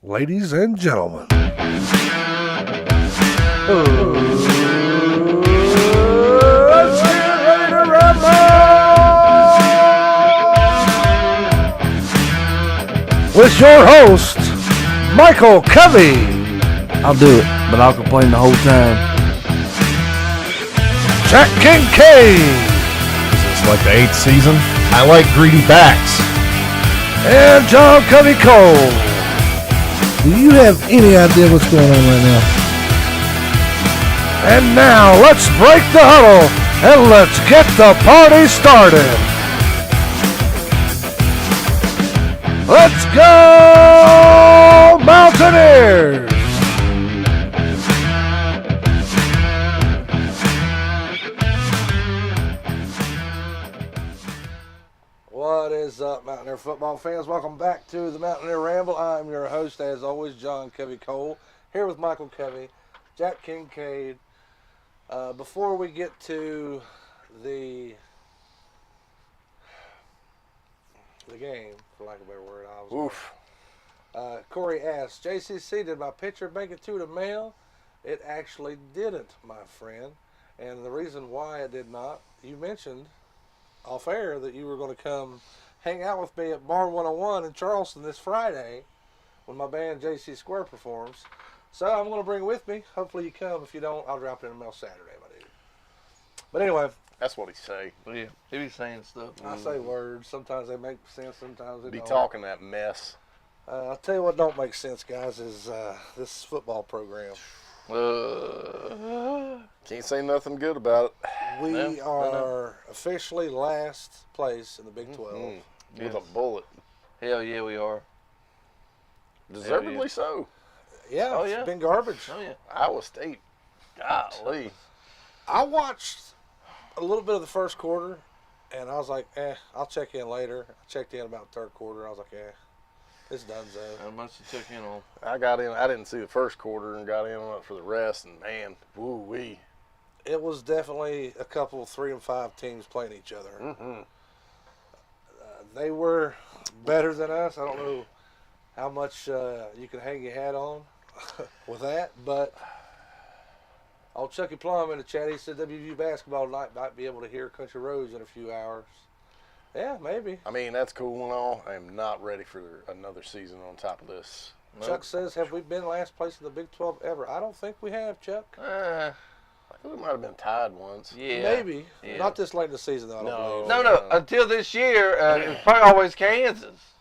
ladies and gentlemen. Let's get ready to rumble! With your host, Michael Covey. I'll do it, but I'll complain the whole time. Jack Kincaid. Is this like the 8th season? I like greedy backs. And John Covey Cole. Do you have any idea what's going on right now? And now let's break the huddle and let's get the party started. Let's go Mountaineers! What is up, Mountaineer football fans? Welcome back to the Mountaineer Ramble. I'm your host, as always, John Covey Cole, here with Michael Covey, Jack Kincaid. Before we get to the game, for lack of a better word, Corey asked, JCC, did my picture make it to the mail? It actually didn't, my friend. And the reason why it did not, you mentioned off air that you were going to come hang out with me at Barn 101 in Charleston this Friday when my band JC Square performs. So I'm going to bring it with me. Hopefully you come. If you don't, I'll drop it in the mail Saturday, my dude. But anyway. That's what he say. Yeah, he be saying stuff. I say words. Sometimes they make sense, sometimes they Be don't. talking that mess. I'll tell you what don't make sense, guys, is this football program. Can't say nothing good about it. We are officially last place in the Big 12. With a bullet. Hell yeah, we are. Deservedly so. Yeah, Oh, it's yeah. been garbage. Oh yeah. Iowa State. Golly. I watched a little bit of the first quarter, and I was like, I'll check in later. I checked in about the third quarter. I was like, it's donezo. How much you took in on? I got in. I didn't see the first quarter and got in on it for the rest. And man, woo-wee. It was definitely a couple of 3 and 5 teams playing each other. Mm-hmm. They were better than us. I don't know how much you can hang your hat on with that, but old Chucky Plum in the chat, he said WVU basketball might be able to hear Country Roads in a few hours. Yeah, maybe. I mean, that's cool and all. I am not ready for another season on top of this. Chuck says, have we been last place in the Big 12 ever? I don't think we have, Chuck. I think we might have been tied once. Yeah. Maybe. Yeah. Not this late in the season, though, I don't believe. No. Until this year, it was probably always Kansas.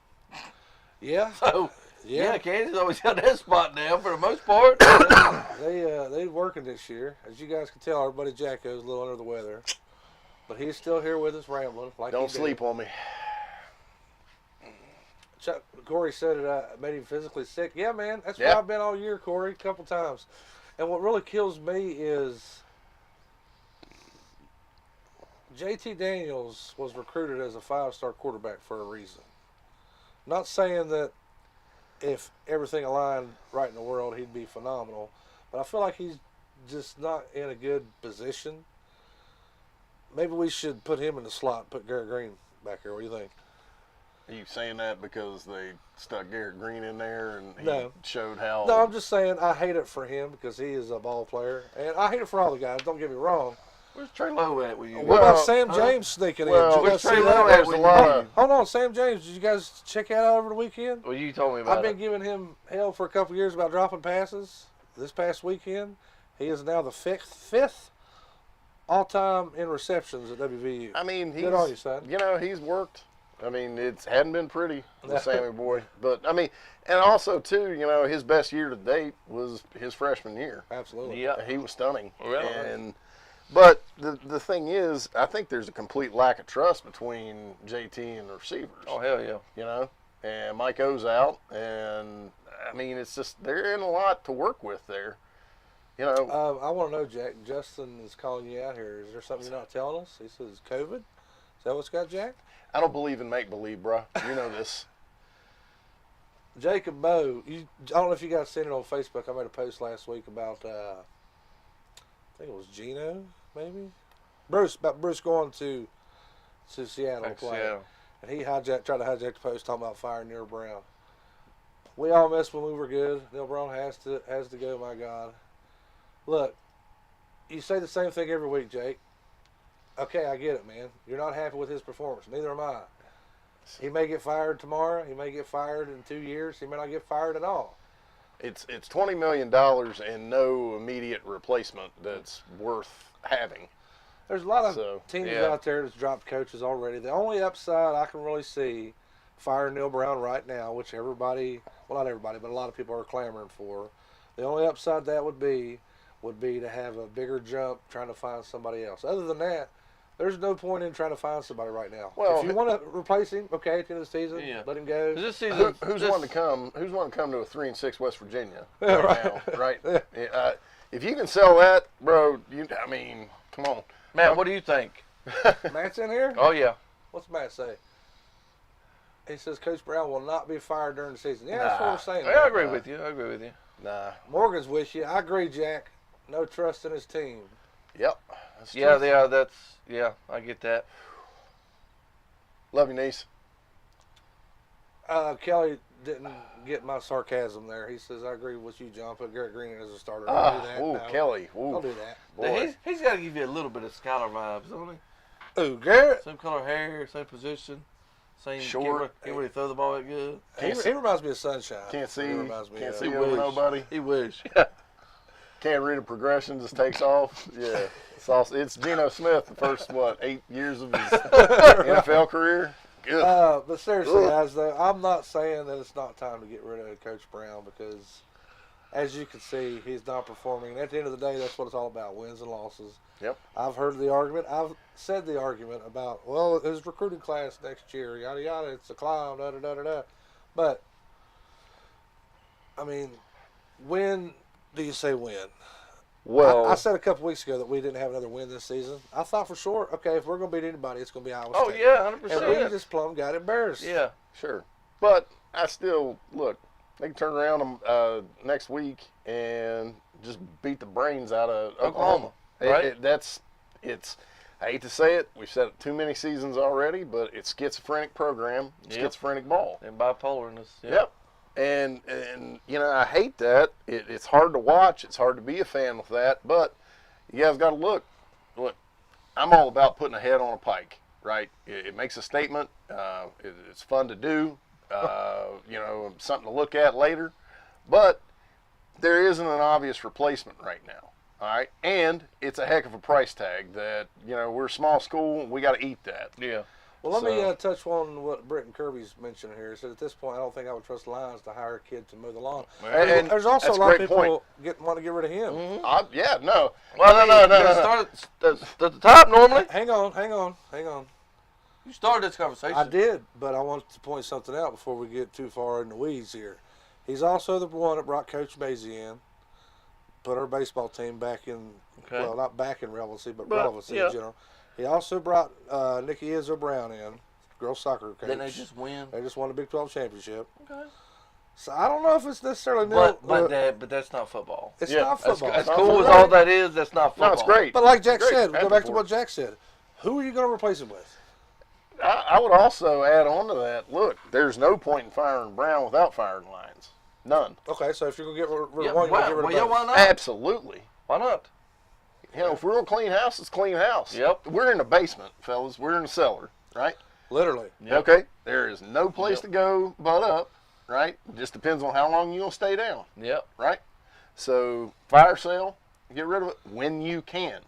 Yeah. So, Yeah. yeah, Kansas always got that spot down for the most part. They working this year. As you guys can tell, our buddy Jacko's a little under the weather. But he's still here with us rambling. Don't sleep on me. Chuck, Corey said it made him physically sick. Yeah, man, that's where Yeah. I've been all year, Corey, a couple times. And what really kills me is JT Daniels was recruited as a 5-star quarterback for a reason. Not saying that if everything aligned right in the world, he'd be phenomenal. But I feel like he's just not in a good position. Maybe we should put him in the slot and put Garrett Green back here. What do you think? Are you saying that because they stuck Garrett Green in there and he No. showed how? No, I'm just saying I hate it for him because he is a ball player. And I hate it for all the guys, don't get me wrong. Where's Trey Lowe at with you? What about Sam James sneaking in? Did you guys where's see Trey that? Lowe at with you? Hold on, Sam James. Did you guys check that out over the weekend? Well, you told me about I've been it. giving him hell for a couple of years about dropping passes. This past weekend, he is now the fifth all-time in receptions at WVU. I mean, Good on you, son. He's worked. I mean, it hadn't been pretty with Sammy boy, but I mean, and also too, his best year to date was his freshman year. Absolutely. Yeah. He was stunning. Really? But the thing is, I think there's a complete lack of trust between JT and the receivers. Oh, hell yeah. And Mike O's out, and I mean, it's just they're in a lot to work with there. I want to know, Jack. Justin is calling you out here. Is there something you're not telling us? He says COVID. Is that what's got Jack? I don't believe in make believe, bro. You know this. Jacob Moe, I don't know if you guys seen it on Facebook. I made a post last week about, I think it was Gino, maybe? Bruce going to Seattle to play. Seattle. And he tried to hijack the post talking about firing Nero Brown. We all missed when we were good. Neil Brown has to go. My God, look, you say the same thing every week, Jake. Okay, I get it, man. You're not happy with his performance. Neither am I. He may get fired tomorrow. He may get fired in 2 years. He may not get fired at all. It's $20 million and no immediate replacement that's worth having. There's a lot of teams out there that's dropped coaches already. The only upside I can really see firing Neil Brown right now, which everybody, well, not everybody, but a lot of people are clamoring for. The only upside that would be to have a bigger jump trying to find somebody else. Other than that, there's no point in trying to find somebody right now. Well, if you want to replace him, okay, at the end of the season, let him go. This season, who's wanting to come to a 3-6 West Virginia now, right? If you can sell that, bro, I mean, come on. Matt, what do you think? Matt's in here? Oh, yeah. What's Matt say? He says Coach Brown will not be fired during the season. Yeah, that's what we're saying. I agree with you. Nah. Morgan's with you. I agree, Jack. No trust in his team. Yep. I get that. Love you, niece. Kelly didn't get my sarcasm there. He says, I agree with you, John. Put Garrett Green in as a starter. Don't do that. Ooh, no. Kelly. Ooh. Don't do that. Boy. He's got to give you a little bit of Skylar vibes, don't he? Ooh, Garrett? Same color hair, same position, same short. Can't really throw the ball that good. He reminds me of Sunshine. Can't see. Can't see wish. nobody. He wish. Can't read a progression. Just takes off. Yeah. It's Geno Smith. The first 8 years of his NFL career. Good. But seriously, guys, though, I'm not saying that it's not time to get rid of Coach Brown because, as you can see, he's not performing. And at the end of the day, that's what it's all about: wins and losses. Yep. I've heard the argument. I've said the argument about, well, his recruiting class next year, yada yada. It's a clown, da da da da da. But I mean, when do you say when? Well, I said a couple weeks ago that we didn't have another win this season. I thought for sure, okay, if we're going to beat anybody, it's going to be Iowa State. Oh, yeah, 100%. And we just plumb got embarrassed. Yeah. Sure. But I still, look, they can turn around next week and just beat the brains out of Oklahoma. Right. I hate to say it, we've said it too many seasons already, but it's schizophrenic program, schizophrenic ball. And bipolarness. Yep. And I hate that. It's hard to watch. It's hard to be a fan with that. But you guys got to look. Look, I'm all about putting a head on a pike, right? It makes a statement. It's fun to do. Something to look at later. But there isn't an obvious replacement right now. All right, and it's a heck of a price tag that we're a small school. We got to eat that. Yeah. Well, let me touch on what Britton Kirby's mentioned here. He said, at this point, I don't think I would trust Lions to hire a kid to mow the lawn. And there's also a lot of people want to get rid of him. Mm-hmm. No. Well, no. Start at the top normally. Hang on. You started this conversation. I did, but I wanted to point something out before we get too far in the weeds here. He's also the one that brought Coach Basie in, put our baseball team back in, well, not back in relevancy, but relevancy in general. He also brought Nikki Izzo Brown in, girls soccer coach. Didn't they just win? They just won the Big 12 championship. Okay. So I don't know if it's necessarily but that's not football. It's not football. As cool as all that is, that's not football. No, it's great. But like Jack said, go back to what Jack said. Who are you going to replace him with? I would also add on to that. Look, there's no point in firing Brown without firing Lyons. None. Okay, so if you're going to get rid of one, you're going to get rid of both. Why not? Absolutely. Why not? If we're going to clean house, it's clean house. Yep. We're in the basement, fellas. We're in the cellar, right? Literally. Yep. Okay. There is no place to go but up, right? It just depends on how long you're going to stay down. Yep. Right? So, fire sale, get rid of it when you can.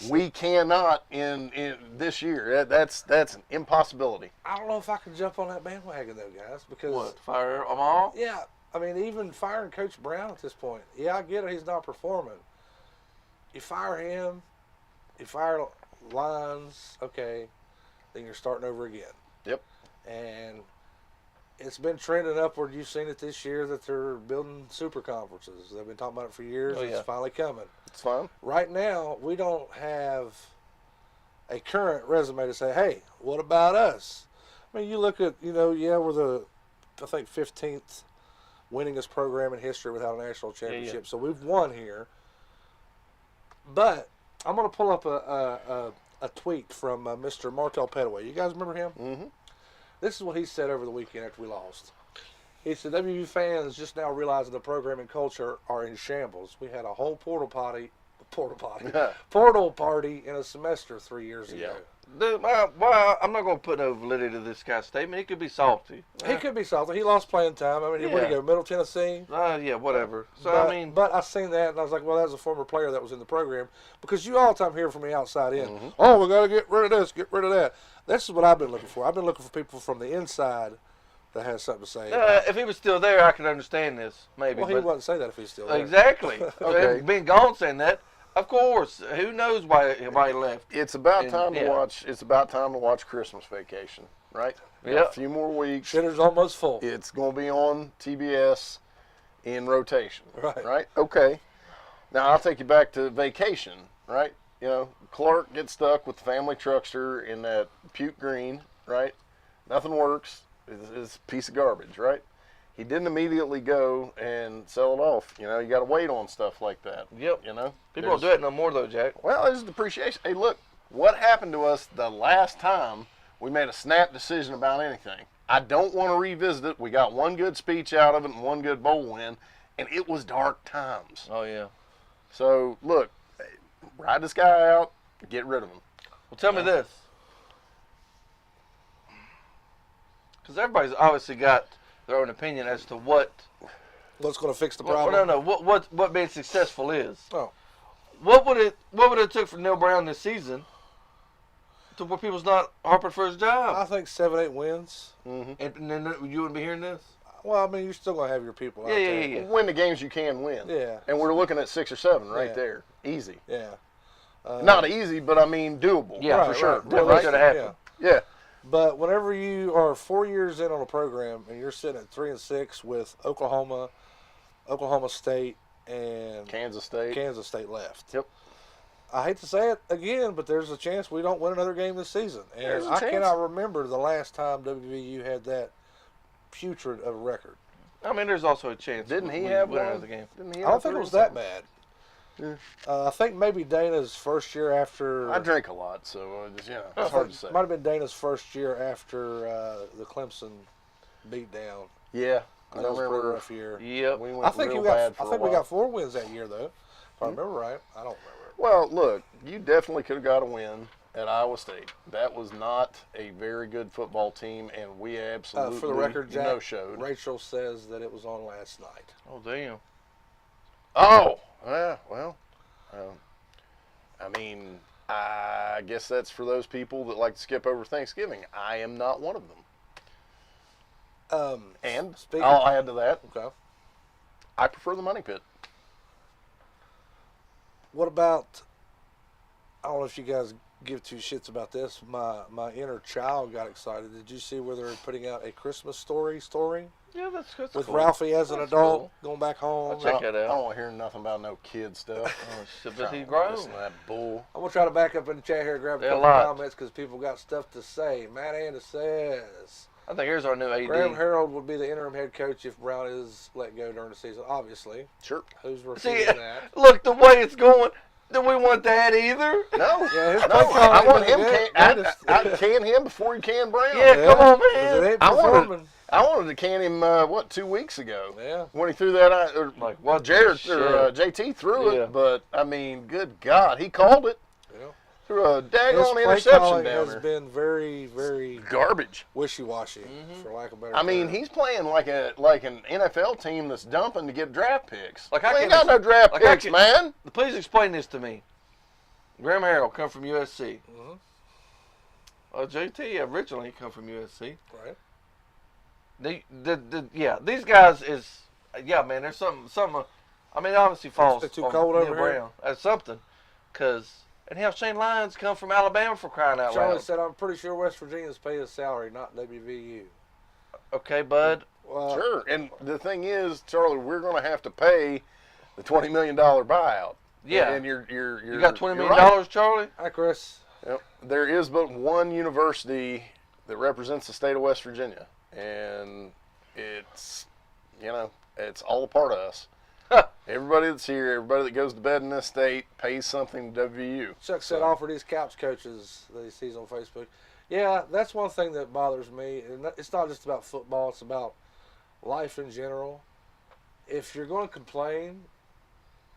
We cannot in this year. That's an impossibility. I don't know if I can jump on that bandwagon, though, guys, because... What, fire them all? Yeah. I mean, even firing Coach Brown at this point. Yeah, I get it. He's not performing. You fire him, you fire Lyons, okay, then you're starting over again. Yep. And it's been trending upward. You've seen it this year that they're building super conferences. They've been talking about it for years. Oh, yeah. It's finally coming. It's fine. Right now, we don't have a current resume to say, hey, what about us? I mean, you look at, we're the, I think, 15th winningest program in history without a national championship. Yeah. So we've won here. But I'm going to pull up a tweet from Mr. Martel Petaway. You guys remember him? Mm-hmm. This is what he said over the weekend after we lost. He said WVU fans just now realizing the program and culture are in shambles. We had a whole portal party in a semester 3 years ago. I'm not going to put no validity to this guy's statement. He could be salty. He could be salty. He lost playing time. I mean, where'd he go? Middle Tennessee? Yeah, whatever. So, but I seen that, and I was like, well, that was a former player that was in the program. Because you all the time hear from the outside in, oh, we got to get rid of this, get rid of that. This is what I've been looking for. I've been looking for people from the inside that has something to say. If he was still there, I could understand this, maybe. Well, he wouldn't say that if he's still there. Exactly. Okay. Being gone saying that, of course. Who knows why he left? It's about time to watch. It's about time to watch Christmas Vacation, right? Yeah. A few more weeks. Shitter's almost full. It's going to be on TBS in rotation. Right. Right? Okay. Now, I'll take you back to Vacation, right? You know, Clark gets stuck with the family truckster in that puke green, right? Nothing works. It's a piece of garbage, right? He didn't immediately go and sell it off. You know, you got to wait on stuff like that. Yep. You know? People don't do it no more, though, Jack. Well, there's depreciation. Hey, look, what happened to us the last time we made a snap decision about anything? I don't want to revisit it. We got one good speech out of it and one good bowl win, and it was dark times. Oh, yeah. So, look, ride this guy out, get rid of him. Well, tell me this. Because everybody's obviously got their own opinion as to what's going to fix the well, problem? no. What being successful is. Oh. What would it took for Neil Brown this season to where people's not harping for his job? I think 7-8 wins. Mm-hmm. And then you wouldn't be hearing this? Well, I mean, you're still going to have your people out there. Yeah. Win the games you can win. Yeah. And we're looking at 6 or 7 right there. Easy. Yeah. Not easy, but I mean doable. Yeah, for sure. Right. Definitely should have happened. Yeah. But whenever you are 4 years in on a program and you're sitting at 3-6 with Oklahoma State, and Kansas State left. Yep. I hate to say it again, but there's a chance we don't win another game this season. And There's a I chance. cannot remember the last time WVU had that putrid of a record. I mean, there's also a chance. Didn't he we have win one? another game. Didn't he I don't think it was that bad. Yeah. I think maybe Dana's first year after. I drink a lot, so it's hard to say. Might have been Dana's first year after the Clemson beatdown. Yeah, I That was a pretty remember. rough year. Yep. We went I think real we got. bad for I a think we while. got 4 wins that year, though. If I remember right, I don't remember. Well, look, you definitely could have got a win at Iowa State. That was not a very good football team, and we absolutely For the record, Jack, no-showed. Rachel says that it was on last night. Oh, damn. Oh, yeah, well, I mean, I guess that's for those people that like to skip over Thanksgiving. I am not one of them. And I'll add to that, Okay. I prefer the money pit. What about? I don't know if you guys give 2 shits about this. My inner child got excited. Did you see where they're putting out a Christmas story? Yeah, that's With cool. Ralphie as an That's adult cool. going back home. I'll check that I out. don't want to hear nothing about no kid stuff. Oh, shit, but he Listen grown. to that bull. I'm gonna try to back up in the chat here and grab a They're couple a lot. comments because people got stuff to say. Matt Anders says I think here's our new AD. Graham Harold would be the interim head coach if Brown is let go during the season. Obviously, Sure. who's See, repeating that? look, the way it's going, do we want that either? No. Yeah, his No, play calling I want ain't him. good. I can him before he can Brown. Yeah, come on, 'Cause man. it ain't I performing. wanted to can him. 2 weeks ago? Yeah. When he threw that, Like, what the Jared shit? or JT threw Yeah. it, but I mean, good God, he called it. Yeah. Threw a His daggone play interception calling down has there. been very, very Garbage. wishy-washy, for lack of a better I mean, term. he's playing like an NFL team that's dumping to get draft picks. Like, I we ain't can- got no draft like, I picks, can- man. Please explain this to me. Graham Harold come from USC. Mhm. JT originally come from USC. Right. These guys is, man, there's something, I mean, obviously falls It's too on cold Neil over here? Brown. That's something. And how Shane Lyons come from Alabama for crying out Charlie loud. said, I'm pretty sure West Virginia's pay his salary, not WVU. Okay, bud. Well, Sure. And the thing is, Charlie, we're going to have to pay the $20 million buyout. Yeah. And you're You got $20 you're million, right. Charlie? Hi, Chris. Yep. There is but one university that represents the state of West Virginia, and it's, it's all a part of us. Everybody that's here, everybody that goes to bed in this state pays something to WVU. Chuck said, offer these couch coaches that he sees on Facebook. Yeah, that's one thing that bothers me. And it's not just about football. It's about life in general. If you're going to complain,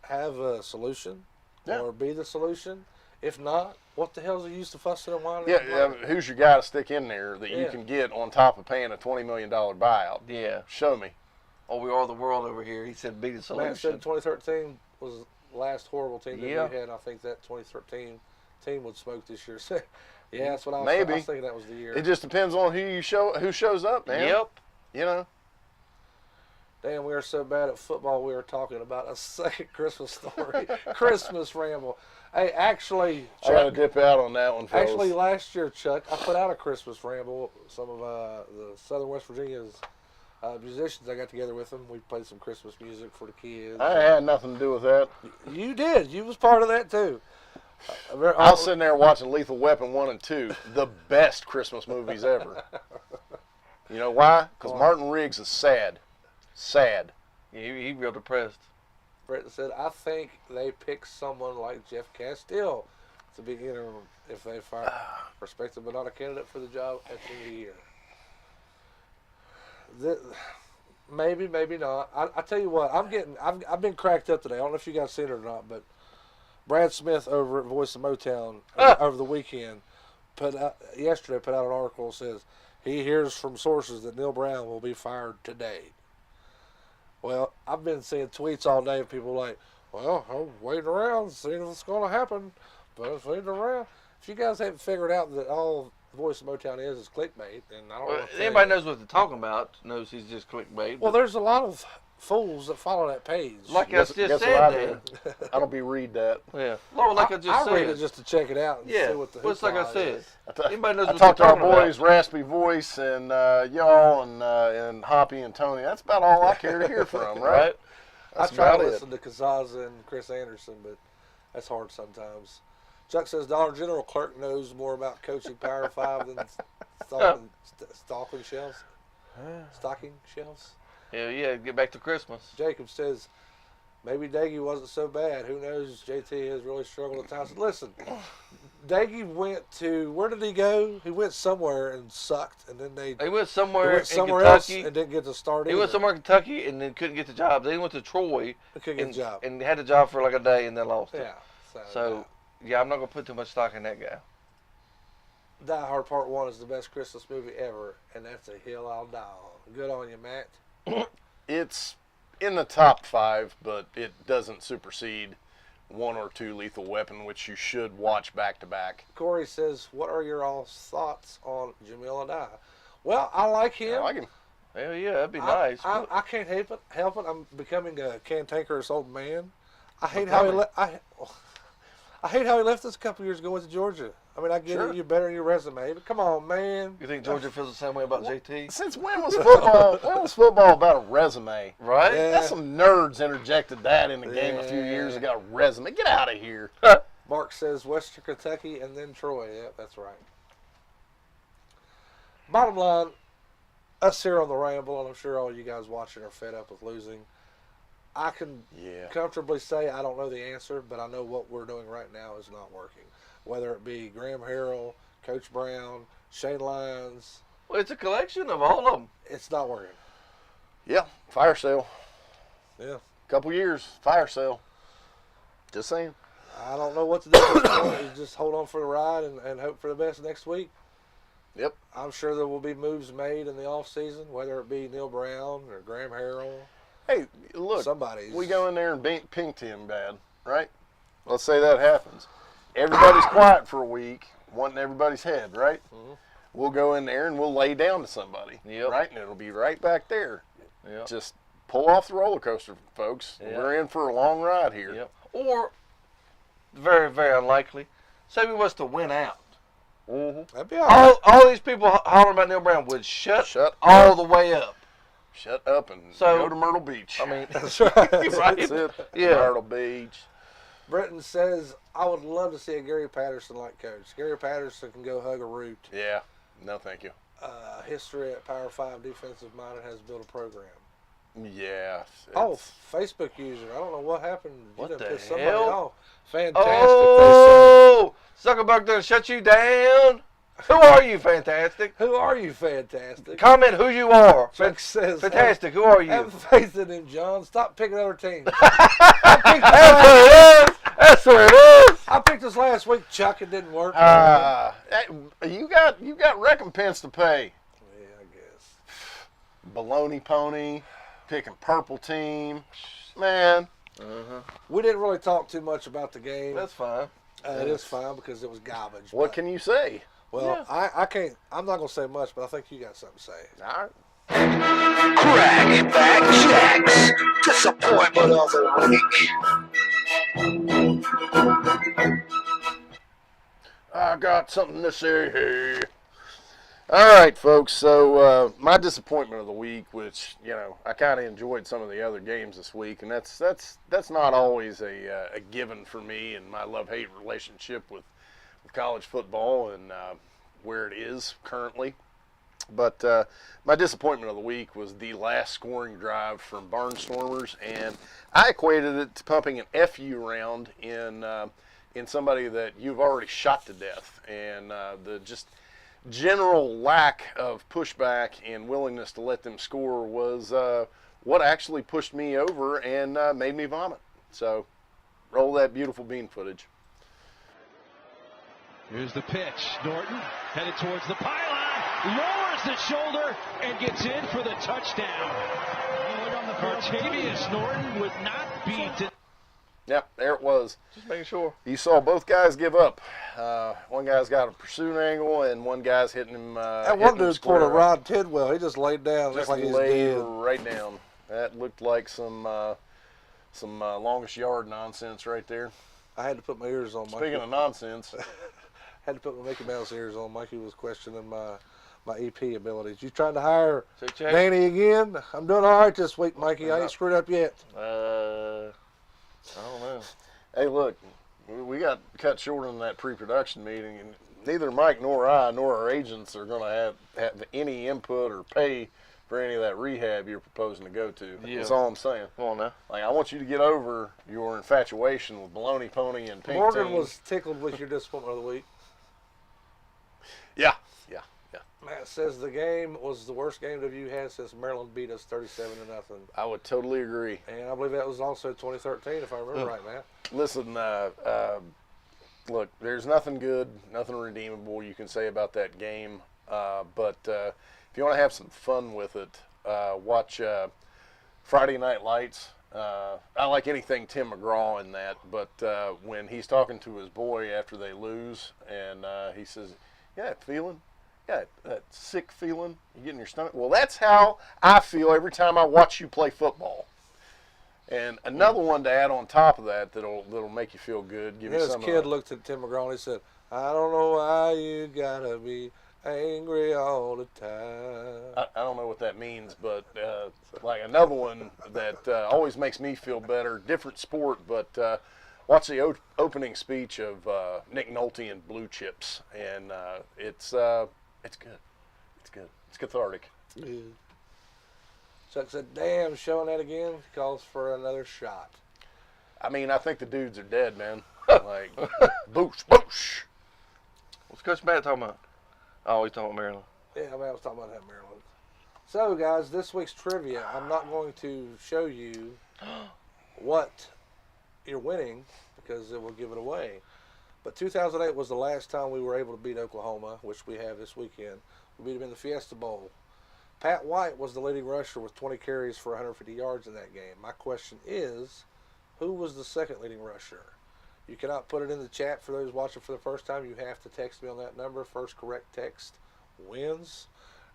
have a solution Yeah. or be the solution. If not, what the hell's the use of fussing and whining? Yeah, who's your guy to stick in there that you Yeah. can get on top of paying a $20 million buyout? Yeah. Show me. Oh, we are the world over here. He said be the solution. Matt said 2013 was the last horrible team that Yeah. we had. I think that 2013 team would smoke this year. So, yeah, that's what I was, Maybe. I was thinking that was the year. It just depends on who shows up, man. Yep. You know. Damn, we are so bad at football. We are talking about a second Christmas story, Christmas ramble. Hey, actually, I got to Chuck, dip out on that one, fellas. actually, last year, Chuck, I put out a Christmas ramble. Some of the Southern West Virginia's musicians, I got together with them. We played some Christmas music for the kids. I had nothing to do with that. You did. You was part of that too. I was sitting there watching Lethal Weapon 1 and 2, the best Christmas movies ever. You know why? Because Martin Riggs is sad. Sad. Yeah, he real depressed. Brett said, I think they pick someone like Jeff Castile to be interim if they find respected but not a candidate for the job at the end of the year. Maybe, maybe not. I tell you what, I've been cracked up today. I don't know if you guys seen it or not, but Brad Smith over at Voice of Motown over the weekend yesterday put out an article that says he hears from sources that Neil Brown will be fired today. Well, I've been seeing tweets all day of people like, well, I'm waiting around, seeing if it's going to happen. But if waiting around, if you guys haven't figured out that all Voice of Motown is clickbait, then I don't know. Well, anybody knows what they're talking about knows he's just clickbait. Well, there's a lot of fools that follow that page. like I Guess just what said, I Dan. do? I don't be read that. Yeah. Well, like I just I read said. it just to check it out and Yeah. see what the Well, it's like I hoopla said. is. Anybody knows I what talked to they're our talking boys, Raspy Voice, and y'all, and Hoppy and Tony. That's about all I care to hear from, about, right? right? That's I try to about it. listen to Kazaza and Chris Anderson, but that's hard sometimes. Chuck says Dollar General clerk knows more about coaching Power 5 than stocking shelves. Stocking shelves. Yeah, yeah. Get back to Christmas. Jacob says maybe Daggy wasn't so bad. Who knows? JT has really struggled at times. Listen, Daggy went to, where did he go? He went somewhere and sucked, and then He went somewhere went somewhere in else Kentucky. and didn't get to start. He went somewhere in Kentucky and then couldn't get the job. Then he went to Troy He couldn't get the job. and had the job for like a day and then lost it. Yeah. So, yeah, I'm not going to put too much stock in that guy. Die Hard Part 1 is the best Christmas movie ever, and that's a hill I'll die on. Good on you, Matt. It's in the top 5, but it doesn't supersede 1 or 2 Lethal Weapon, which you should watch back to back. Corey says, what are your all's thoughts on Jamil Adai? Well, I like him. I like him. Hell yeah, that'd be nice. I can't help it. I'm becoming a cantankerous old man. I hate how I hate how he left us a couple years ago with Georgia. I mean, I get Sure. it, you're better in your resume, but come on, man. You think Georgia feels the same way about JT? Since when was football? When was football about a resume? Right? Yeah. That's some nerds interjected that in the game a few Yeah. years ago. Resume, get out of here. Mark says Western Kentucky and then Troy. Yep, that's right. Bottom line, us here on the Ramble, and I'm sure all you guys watching are fed up with losing. I can Yeah. comfortably say I don't know the answer, but I know what we're doing right now is not working. Whether it be Graham Harrell, Coach Brown, Shane Lyons, Well, it's a collection of all of them. it's not working. Yeah, fire sale. Yeah. Couple years, fire sale. Just saying. I don't know what to do at this point. Is just hold on for the ride and hope for the best next week. Yep. I'm sure there will be moves made in the offseason, whether it be Neil Brown or Graham Harrell. Hey, look, Somebody's. we go in there and pink him bad, right? Let's say that happens. Everybody's quiet for a week, wanting everybody's head, right? Mhm. We'll go in there and we'll lay down to somebody, Yep. right? And it'll be right back there. Yep. Just pull off the roller coaster, folks. Yep. We're in for a long ride here. Yep. Or, very, very unlikely, say we was to win out. Mm-hmm. That'd be all right. All these people hollering about Neil Brown would shut all the way up. Shut up and So- go to Myrtle Beach. I mean, That's right. right? That's it. Yeah. Myrtle Beach. Britton says, I would love to see a Gary Patterson like coach. Gary Patterson can go hug a root. Yeah. No, thank you. History at Power 5 defensive minded has built a program. Yeah. Oh, it's- Facebook user. I don't know what happened. What done the pissed somebody hell? off. Fantastic. Oh, Zuckerberg done shut you down. Who are you, Fantastic? Who are you, Fantastic? Comment who you are. Chuck says, Fantastic, who are you? have faith in him, John. Stop picking other teams. That's what it is. That's what it is. I picked this last week, Chuck. It didn't work. You got recompense to pay. Yeah, I guess. Baloney pony, picking purple team. Man. We didn't really talk too much about the game. That's fine. It is fine because it was garbage. What but- can you say? Well, I can't. I'm not gonna say much, but I think you got something to say. All right. Cracking back checks. Disappointment of the week. I got something to say. All right, folks. So my disappointment of the week, which I kind of enjoyed some of the other games this week, and that's not always a given for me and my love-hate relationship with college football and where it is currently. But my disappointment of the week was the last scoring drive from Barnstormers, and I equated it to pumping an FU round in somebody that you've already shot to death, and the just general lack of pushback and willingness to let them score was what actually pushed me over and made me vomit. So roll that beautiful bean footage. Here's the pitch. Norton headed towards the pylon, lowers the shoulder, and gets in for the touchdown. Artavius Norton would not beat. Yep, there it was. Just making sure. You saw both guys give up. One guy's got a pursuit angle, and one guy's hitting him. That one dude's pulled a Rod Tidwell. He just laid down. Just Looks like he's laid dead. right down. That looked like some longest yard nonsense right there. I had to put my ears on. Speaking of nonsense, had to put my Mickey Mouse ears on. Mikey was questioning my EP abilities. You trying to hire Danny again? I'm doing all right this week, Mikey. I ain't screwed up yet. I don't know. hey, look, we got cut short on that pre-production meeting, and neither Mike nor I nor our agents are going to have any input or pay for any of that rehab you're proposing to go to. Yeah. That's all I'm saying. Come on now. Like, I want you to get over your infatuation with Baloney Pony and Pink Morgan Team. was tickled with your disappointment of the week. Yeah. Matt says the game was the worst game that you had since Maryland beat us 37-0. I would totally agree. And I believe that was also 2013, if I remember right, Matt. Listen, look, there's nothing good, nothing redeemable you can say about that game. But if you want to have some fun with it, watch Friday Night Lights. I like anything Tim McGraw in that, but when he's talking to his boy after they lose, and he says, "Yeah, feeling, yeah, that sick feeling you get in your stomach." Well, that's how I feel every time I watch you play football. And another one to add on top of that that'll make you feel good. Give you His some. kid looked at Tim McGraw and he said, "I don't know why you gotta be angry all the time." I don't know what that means, but like another one that always makes me feel better, different sport, but watch the opening speech of Nick Nolte and Blue Chips, and it's good. It's good. It's cathartic. Yeah. Chuck said, "Damn, showing that again calls for another shot." I mean, I think the dudes are dead, man. Like, boosh, boosh. What's Coach Matt talking about? Oh, he's talking about Maryland. Yeah, I was talking about that, Maryland. So, guys, this week's trivia, I'm not going to show you what you're winning because it will give it away. But 2008 was the last time we were able to beat Oklahoma, which we have this weekend. We beat them in the Fiesta Bowl. Pat White was the leading rusher with 20 carries for 150 yards in that game. My question is, who was the second leading rusher? You cannot put it in the chat for those watching for the first time. You have to text me on that number. First correct text wins.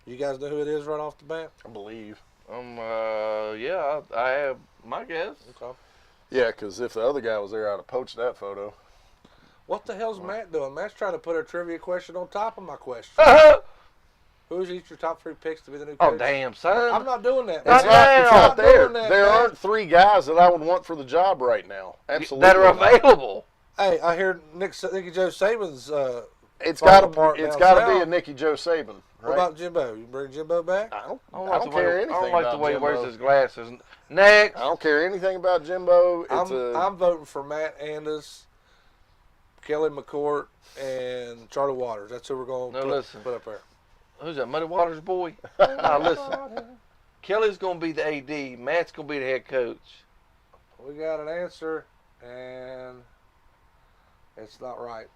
You guys know who it is right off the bat? I believe. Yeah, I have my guess. Okay. Yeah, because if the other guy was there, I'd have poached that photo. What the hell's Matt doing? Matt's trying to put a trivia question on top of my question. Who's each your top 3 picks to be the new coach? Oh, damn, son. I'm not doing that. It's Matt. not there. doing that, There man. aren't 3 guys that I would want for the job right now. Absolutely. That are available. Hey, I hear Nicky Joe Saban's. It's falling got apart to. It's down got to south. be a Nicky Joe Saban. Right? What about Jimbo? You bring Jimbo back? I don't the care way, anything I don't like about the way he Jimbo. wears his glasses. Next. I don't care anything about Jimbo. It's I'm voting for Matt Andis Kelly McCourt, and Charlie Waters. That's who we're going to put up there. Who's that, Muddy Waters boy? Now, listen. Kelly's going to be the AD. Matt's going to be the head coach. We got an answer, and it's not right.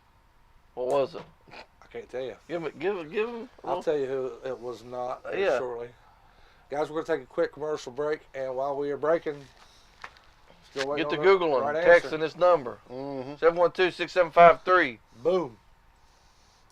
What was it? I can't tell you. Give him. I'll tell you who it was not shortly. Guys, we're going to take a quick commercial break, and while we are breaking, still waiting get on to Googling, right texting this number. 712-6753. Boom.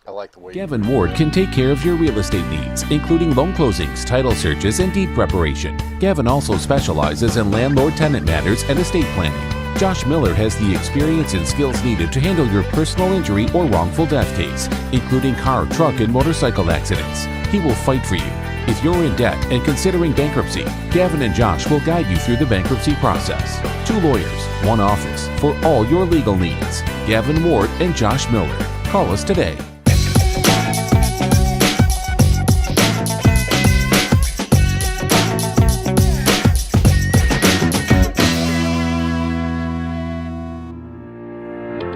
I like the way Gavin Ward can take care of your real estate needs, including loan closings, title searches, and deed preparation. Gavin also specializes in landlord-tenant matters and estate planning. Josh Miller has the experience and skills needed to handle your personal injury or wrongful death case, including car, truck, and motorcycle accidents. He will fight for you. If you're in debt and considering bankruptcy, Gavin and Josh will guide you through the bankruptcy process. 2 lawyers, 1 office for all your legal needs. Gavin Ward and Josh Miller. Call us today.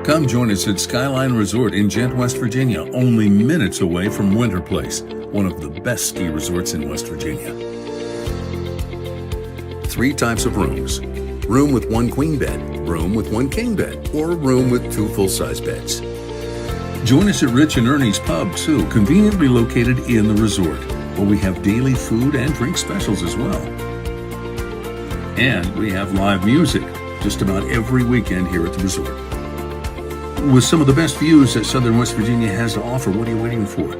Come join us at Skyline Resort in Gent, West Virginia, only minutes away from Winter Place, one of the best ski resorts in West Virginia. 3 types of rooms. Room with 1 queen bed, room with 1 king bed, or a room with 2 full-size beds. Join us at Rich and Ernie's Pub, too, conveniently located in the resort, where we have daily food and drink specials as well. And we have live music just about every weekend here at the resort. With some of the best views that Southern West Virginia has to offer, what are you waiting for?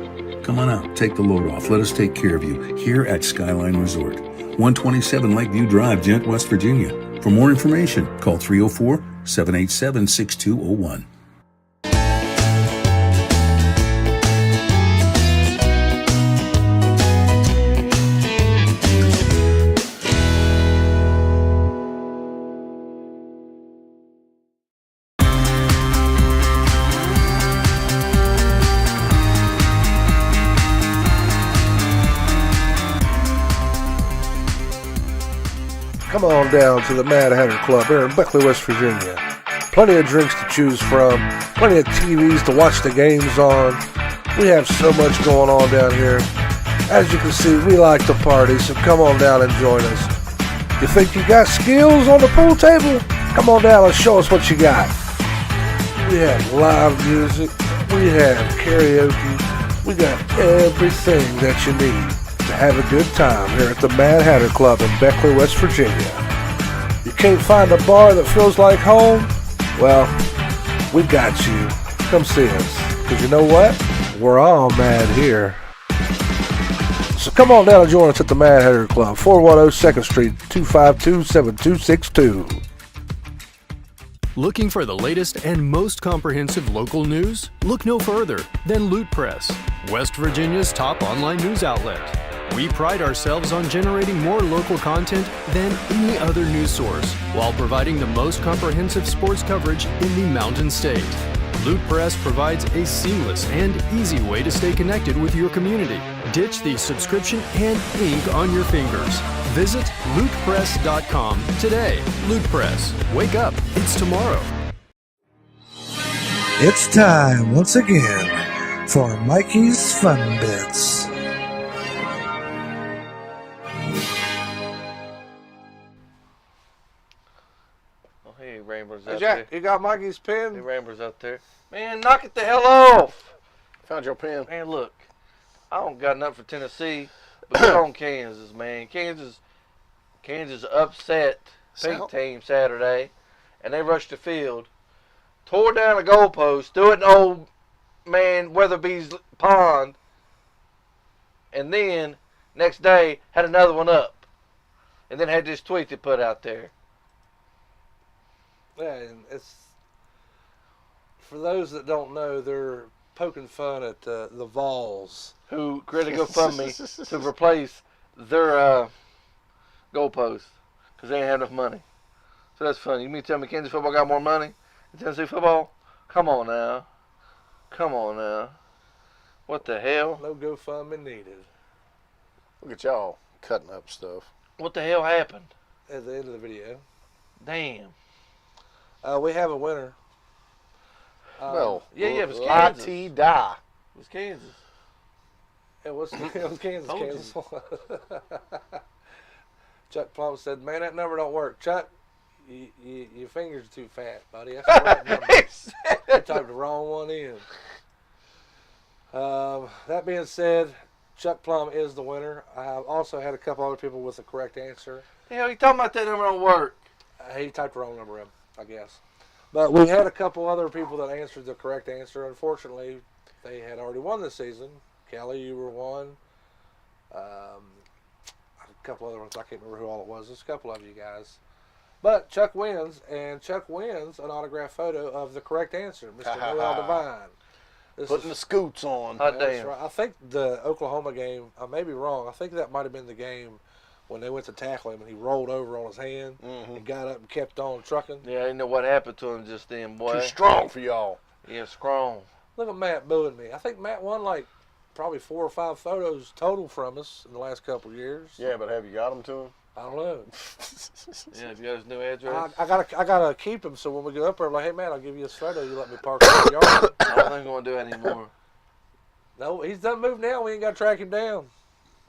Come on out, take the load off. Let us take care of you here at Skyline Resort, 127 Lakeview Drive, Gent, West Virginia. For more information, call 304-787-6201. Come on down to the Mad Hatter Club here in Beckley, West Virginia. Plenty of drinks to choose from, plenty of TVs to watch the games on. We have so much going on down here. As you can see, we like to party, so come on down and join us. You think you got skills on the pool table? Come on down and show us what you got. We have live music, we have karaoke, we got everything that you need to have a good time here at the Mad Hatter Club in Beckley, West Virginia. You can't find a bar that feels like home? Well, we got you. Come see us. Because you know what? We're all mad here. So come on down and join us at the Mad Hatter Club, 410 2nd Street, 252-7262. Looking for the latest and most comprehensive local news? Look no further than Loot Press, West Virginia's top online news outlet. We pride ourselves on generating more local content than any other news source, while providing the most comprehensive sports coverage in the Mountain State. Loot Press provides a seamless and easy way to stay connected with your community. Ditch the subscription and ink on your fingers. Visit lootpress.com today. Loot Press. Wake up. It's tomorrow. It's time once again for Mikey's Fun Bits. Oh, hey, Ramblers Hey, out Jack, there. you got Mikey's Hey, pen? Ramblers out there. Man, knock it the hell off. Found your pen. Man, look, I don't got nothing for Tennessee, but good on Kansas, man. Kansas upset Pink team Saturday, and they rushed the field, tore down a goalpost, threw it in old man Weatherby's pond, and then next day had another one up, and then had this tweet they put out there. Yeah, and it's, for those that don't know, they're poking fun at the Vols. Who created a GoFundMe to replace their goalpost because they didn't have enough money. So that's funny. You mean to tell me Kansas football got more money than Tennessee football? Come on now. Come on now. What the hell? No GoFundMe needed. Look at y'all cutting up stuff. What the hell happened? At the end of the video. Damn. We have a winner. No. Yeah, it was Kansas. IT die. It was Kansas. It was Kansas. Told you. Kansas. Chuck Plum said, "Man, that number don't work. Chuck, your fingers are too fat, buddy. That's the right number. You typed the wrong one in." That being said, Chuck Plum is the winner. I've also had a couple other people with the correct answer. Hell, you talking about that number don't work? He typed the wrong number in, I guess. But we had a couple other people that answered the correct answer. Unfortunately, they had already won this season. Kelly, you were one. A couple other ones, I can't remember who all it was. There's a couple of you guys. But Chuck wins, and Chuck wins an autographed photo of the correct answer, Mr. Noel Devine. Putting the scoots on. Hot damn. Right. I think the Oklahoma game, I may be wrong, I think that might have been the game when they went to tackle him and he rolled over on his hand and got up and kept on trucking. Yeah, I didn't know what happened to him just then, boy. Too strong for y'all. Yeah, strong. Look at Matt booing me. I think Matt won like probably 4 or 5 photos total from us in the last couple of years. Yeah, but have you got them to him? I don't know. Yeah, you got his new address? I gotta keep him so when we go up there, I'm like, hey man, I'll give you this photo. You let me park in the yard. I don't think I'm going to do it anymore. No, he's done moved now. We ain't got to track him down.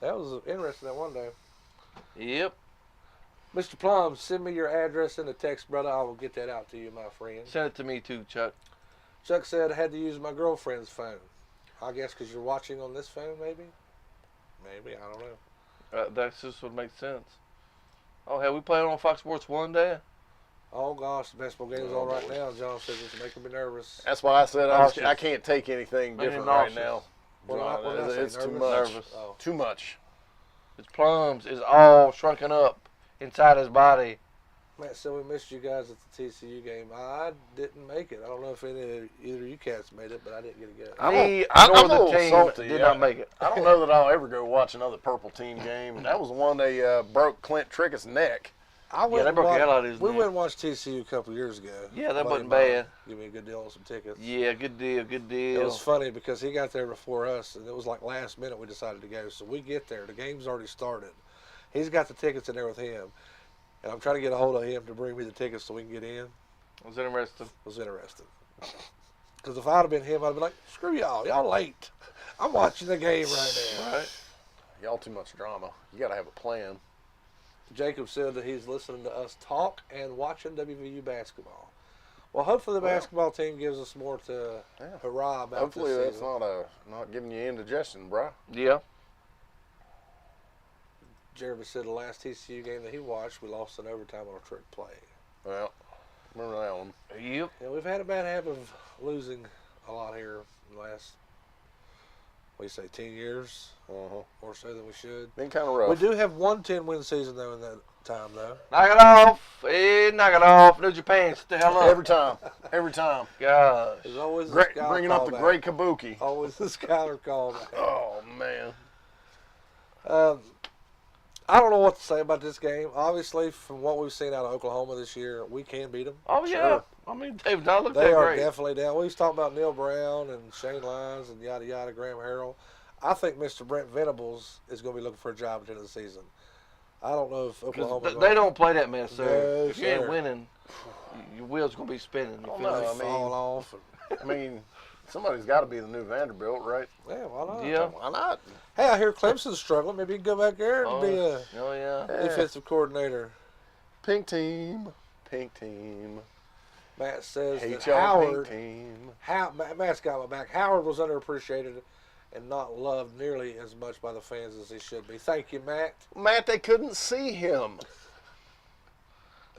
That was interesting that one day. Yep. Mr. Plum, send me your address in the text, brother. I will get that out to you, my friend. Send it to me too, Chuck. Chuck said I had to use my girlfriend's phone. I guess because you're watching on this phone, maybe? Maybe, I don't know. That's just what makes sense. Oh, hell, we playing on Fox Sports 1 day? Oh, gosh, the basketball game's on right now. John says it's making me nervous. That's why I said I can't take anything different right now. What did I say, It's too nervous? much. Nervous. Oh. Too much. His plums is all shrunken up inside his body. Matt said we missed you guys at the TCU game. I didn't make it. I don't know if either of you cats made it, but I didn't get to go. I'm nor a the little team salty. did not make it. I don't know that I'll ever go watch another Purple Team game. That was the one they broke Clint Trickett's neck. They broke the hell out of his We neck. went and watched TCU a couple years ago. Yeah, that Buddy wasn't of mine bad. Give me a good deal on some tickets. Yeah, good deal, good deal. It was funny because he got there before us, and it was like last minute we decided to go. So we get there. The game's already started. He's got the tickets in there with him. And I'm trying to get a hold of him to bring me the tickets so we can get in. I was interested. Was interested. Because if I'd have been him, I'd be like, screw y'all. Y'all late. I'm watching the game right now. Right. Y'all too much drama. You got to have a plan. Jacob said that he's listening to us talk and watching WVU basketball. Well, hopefully the basketball team gives us more to hurrah about Hopefully this that's season. not giving you indigestion, bro. Yeah. Jeremy said the last TCU game that he watched, we lost in overtime on a trick play. Well, remember that one. Yep. Yeah, we've had a bad habit of losing a lot here in the last, what do you say, 10 years? More so than we should. Been kind of rough. We do have one 10-win season, though, in that time, though. Knock it off. Hey, knock it off. New Japan, sit the hell up. Every time. Every time. Gosh. There's always Great, this guy bringing up the callback. great kabuki. Always this Skyler callback. Oh, man. I don't know what to say about this game. Obviously, from what we've seen out of Oklahoma this year, we can beat them. Oh, yeah. I mean, they've not looked They that are great. definitely down. We was talking about Neil Brown and Shane Lyons and yada yada, Graham Harrell. I think Mr. Brent Venables is going to be looking for a job at the end of the season. I don't know if Oklahoma. They don't play that mess, sir. No, if you ain't sir. winning, your wheels going to be spinning. You feel know, me? I mean- fall off. I mean, somebody's got to be the new Vanderbilt, right? Yeah, why not? Yeah. Why not? Hey, I hear Clemson's struggling. Maybe you can go back there and be a Oh, yeah. defensive coordinator. Pink team. Pink team. Matt says Hate that y'all, Howard. pink team. Matt's got my back. Howard was underappreciated and not loved nearly as much by the fans as he should be. Thank you, Matt. Matt, they couldn't see him.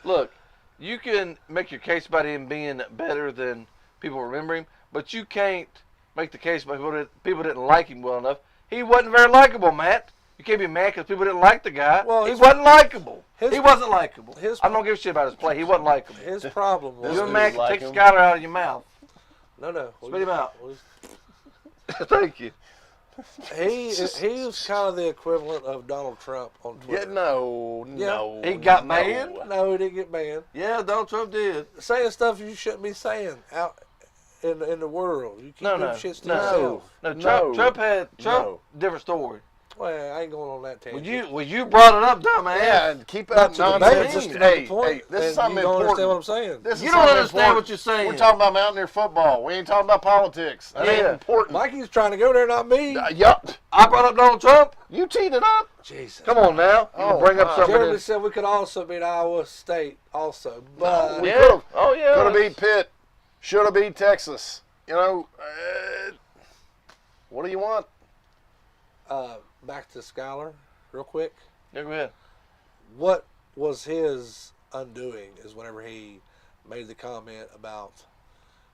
Look, you can make your case about him being better than people remember him, but you can't make the case about people didn't like him well enough. He wasn't very likable, Matt. You can't be mad because people didn't like the guy. Well, he his- wasn't likable. his- He wasn't likable. his- I don't give a shit about his play. He wasn't likable. His problem was. You and dude Matt can like take him. Skyler out of your mouth. No. Spit him out. Well, Thank you. He was kind of the equivalent of Donald Trump on Yeah, Twitter. no. He got banned? No, he didn't get banned. Yeah, Donald Trump did. Saying stuff you shouldn't be saying out in the world. You keep them shits to yourself. No, No. Trump had No. different story. Well, I ain't going on that tangent. Well, you brought it up, dumbass. Yeah, and keep Not that to debate, nonsense. just to make a point. Hey, this is and something you don't important. understand what I'm saying. This is You don't something understand important. what you're saying. We're talking about Mountaineer football. We ain't talking about politics. That ain't Yeah. important. Mikey's trying to go there, not me. Yup. I brought up Donald Trump. You teed it up. Jesus. Come on now. You Oh, bring up my. something. Jeremy said we could also beat Iowa State, also, but We Yeah. could've. Oh yeah. Could have beat Pitt. Should have beat Texas. You know, what do you want? back to Skylar, real quick. Yeah, go ahead. What was his undoing is whenever he made the comment about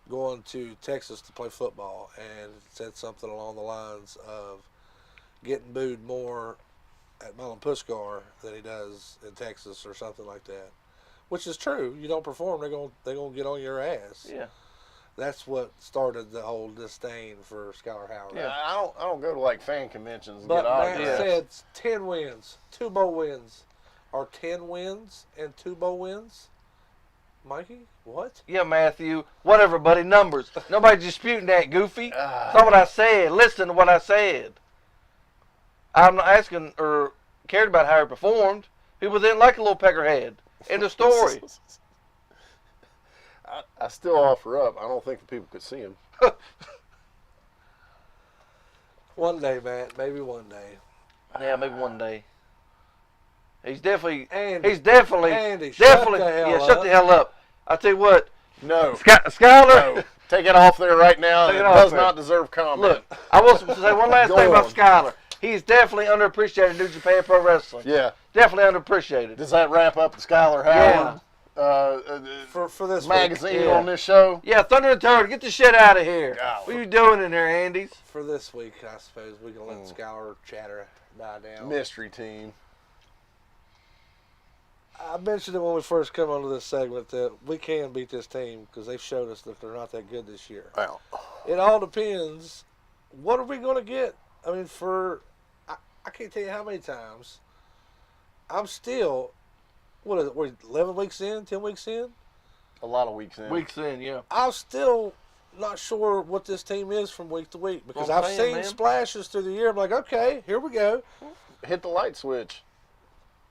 going to Texas to play football and said something along the lines of getting booed more at Mullen Puskar than he does in Texas or something like that, which is true. You don't perform, they're gonna get on your ass. Yeah. That's what started the whole disdain for Skylar Howard. Yeah, I don't go to like fan conventions and But get Matt autographs. said 10 wins, 2 bowl wins. Are 10 wins and 2 bowl wins? Mikey, what? Yeah, Matthew. Whatever, buddy. Numbers. Nobody's disputing that, Goofy. That's not what I said. Listen to what I said. I'm not asking or cared about how he performed. He was in like a little peckerhead. End of story. I still offer up. I don't think the people could see him. One day, Matt. Maybe one day. Yeah, maybe one day. He's definitely. Andy, He's definitely. Andy, definitely. shut the hell Shut up. the hell up. I tell you what, No. Skylar. No. Take it off there right now. Take It it off does there. not deserve comment. Look, I will say one last Go thing about on. Skylar. He's definitely underappreciated in New Japan Pro Wrestling. Yeah. Definitely underappreciated. Does that wrap up the Skylar Howard For this magazine week, on this show? Yeah, Thunder and Turd, get the shit out of here. Golly. What are you doing in there, Andes? For this week, I suppose we can let Skylar chatter die down. Mystery team. I mentioned it when we first come onto this segment that we can beat this team because they've showed us that they're not that good this year. Well, It all depends. What are we going to get? I mean, I can't tell you how many times. I'm still, what is it, we're 11 weeks in, 10 weeks in? a lot of weeks in. Weeks in, yeah. I'm still not sure what this team is from week to week because Well, I'm I've saying, seen man. splashes through the year. I'm like, okay, here we go. Hit the light switch.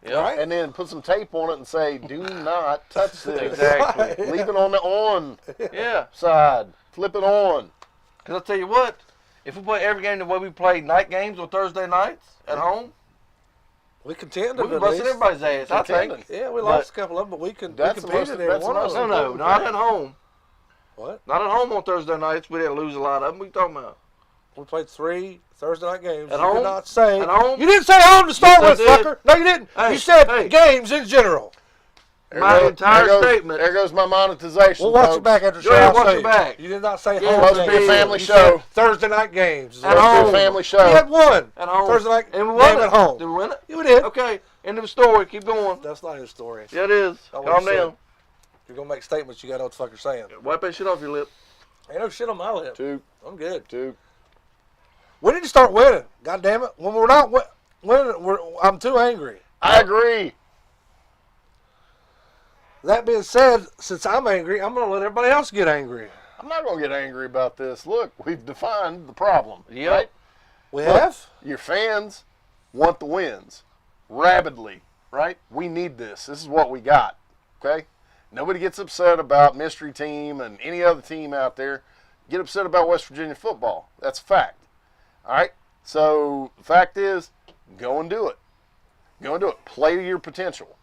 Yeah. Right? And then put some tape on it and say, do not touch this. Exactly. Leave it on the on Yeah. side. Flip it on. Because I'll tell you what, if we play every game the way we play night games on Thursday nights at home, We contended we'll be at busting least. everybody's ass, I Contending. think. Yeah, we lost a couple of them, but we That's the most- competed in that's the one of most them. No, not at home. What? Not at home on Thursday nights. We didn't lose a lot of them. What are you talking about? We played 3 Thursday night games. At You home? did not say. At home? You didn't say home to start Yes, I with, did. fucker. No, you didn't. Hey, you said hey. games in general. My entire there goes, statement. There goes my monetization. We'll watch folks. it back after the Go show. ahead, I'll watch say it back. You did not say Yeah, home Supposed to be a games. family You show. said Thursday night games. is At what you Supposed to be said. a family We show. had one. At home. Thursday night And we game won it. at home. Did we win it? You did. Okay. End of story. Keep going. That's not his story. Yeah, it is. Not what Calm he said. down. If you're going to make statements, you got to know what the fuck you're saying. Wipe that shit off your lip. Ain't no shit on my lip. Two. I'm good. Two. We need to start winning. God damn it. When we're not winning, I'm too angry. I agree. That being said, since I'm angry, I'm going to let everybody else get angry. I'm not going to get angry about this. Look, we've defined the problem. Yep. Right? We Look, have? Your fans want the wins rabidly, right? We need this. This is what we got, okay? Nobody gets upset about Mystery Team and any other team out there. Get upset about West Virginia football. That's a fact. All right? So the fact is, go and do it. Go and do it. Play to your potential.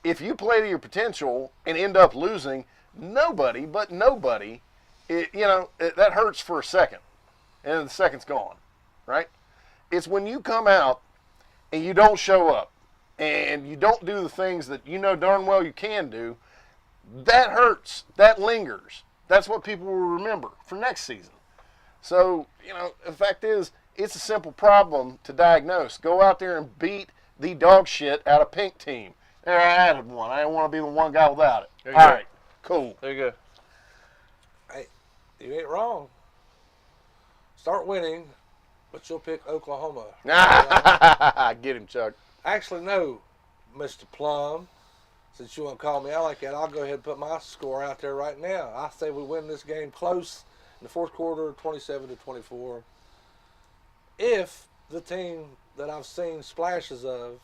If you play to your potential and end up losing, nobody, that hurts for a second. And then the second's gone, right? It's when you come out and you don't show up and you don't do the things that you know darn well you can do, that hurts. That lingers. That's what people will remember for next season. So, the fact is, it's a simple problem to diagnose. Go out there and beat the dog shit out of Pink Team. There, I added one. I didn't want to be the one guy without it. There you All go. right, cool. There you go. Hey, you ain't wrong. Start winning, but you'll pick Oklahoma. Get him, Chuck. Actually, no, Mr. Plum. Since you want to call me out like that, I'll go ahead and put my score out there right now. I say we win this game close in the fourth quarter, 27-24. If the team that I've seen splashes of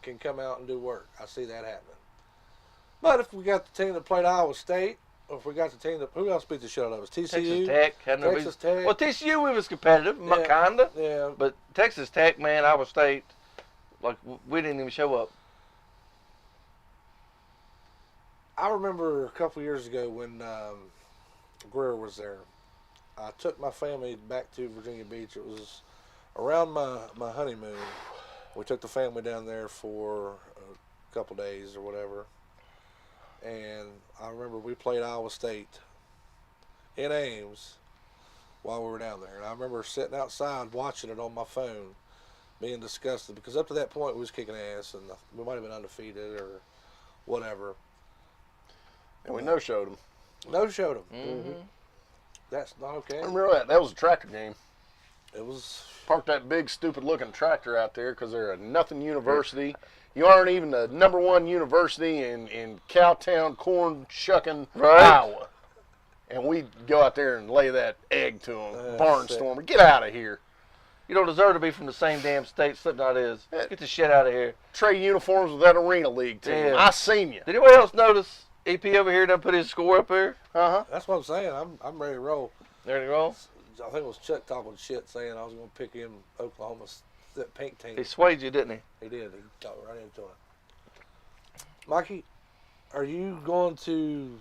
can come out and do work. I see that happening. But if we got the team that played Iowa State, or if we got the team that who else beat the shit out of us? TCU, Texas Tech. Texas Tech. Well, TCU we was competitive, Yeah. kinda. Yeah, But Texas Tech, man, Iowa State, like we didn't even show up. I remember a couple years ago when Greer was there. I took my family back to Virginia Beach. It was around my honeymoon. We took the family down there for a couple days or whatever. And I remember we played Iowa State in Ames while we were down there. And I remember sitting outside watching it on my phone, being disgusted because up to that point we was kicking ass and we might have been undefeated or whatever. And we no-showed them. No-showed them. Mm-hmm. That's not okay. I remember that. That was a tractor game. It was. Parked that big, stupid-looking tractor out there because they're a nothing university. You aren't even the #1 university in Cowtown, corn-shucking Iowa. And we go out there and lay that egg to them. Barnstormer, get out of here. You don't deserve to be from the same damn state Slipknot is. Get the shit out of here. Trade uniforms with that Arena League team. Yeah. I seen you. Did anybody else notice EP over here done put his score up here? Uh-huh. That's what I'm saying. I'm ready to roll. There you go. I think it was Chuck talking shit saying I was going to pick him Oklahoma's that pink team. He swayed you, didn't he? He did. He got right into it. Mikey, are you going to